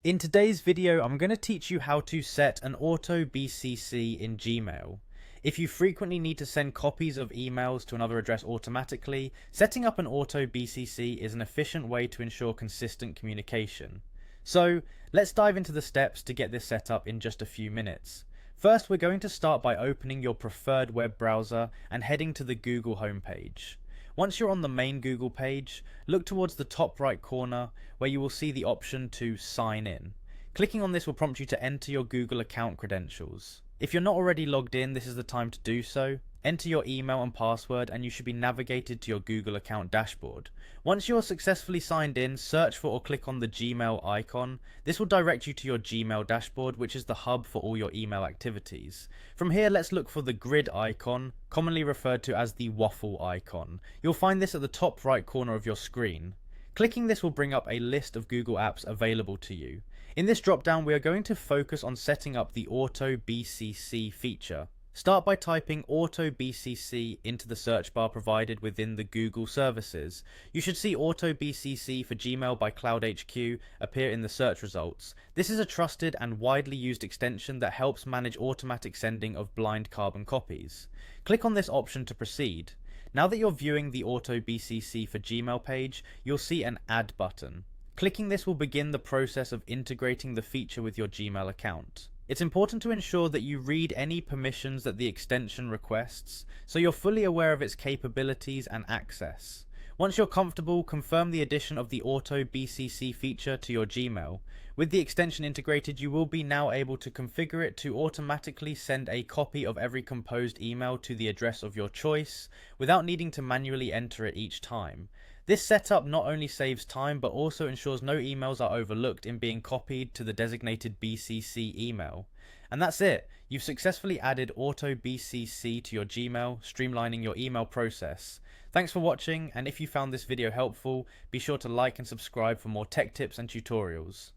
In today's video, I'm going to teach you how to set an auto BCC in Gmail. If you frequently need to send copies of emails to another address automatically, setting up an auto BCC is an efficient way to ensure consistent communication. So, let's dive into the steps to get this set up in just a few minutes. First, we're going to start by opening your preferred web browser and heading to the Google homepage. Once you're on the main Google page, look towards the top right corner where you will see the option to sign in. Clicking on this will prompt you to enter your Google account credentials. If you're not already logged in, this is the time to do so. Enter your email and password and you should be navigated to your Google account dashboard. Once you're successfully signed in, search for or click on the Gmail icon. This will direct you to your Gmail dashboard, which is the hub for all your email activities. From here, let's look for the grid icon, commonly referred to as the waffle icon. You'll find this at the top right corner of your screen. Clicking this will bring up a list of Google apps available to you. In this dropdown, we are going to focus on setting up the Auto BCC feature. Start by typing Auto BCC into the search bar provided within the Google services. You should see Auto BCC for Gmail by CloudHQ appear in the search results. This is a trusted and widely used extension that helps manage automatic sending of blind carbon copies. Click on this option to proceed. Now that you're viewing the Auto BCC for Gmail page, you'll see an Add button. Clicking this will begin the process of integrating the feature with your Gmail account. It's important to ensure that you read any permissions that the extension requests, so you're fully aware of its capabilities and access. Once you're comfortable, confirm the addition of the Auto BCC feature to your Gmail. With the extension integrated, you will be now able to configure it to automatically send a copy of every composed email to the address of your choice, without needing to manually enter it each time. This setup not only saves time, but also ensures no emails are overlooked in being copied to the designated BCC email. And that's it. You've successfully added Auto BCC to your Gmail, streamlining your email process. Thanks for watching, and if you found this video helpful, be sure to like and subscribe for more tech tips and tutorials.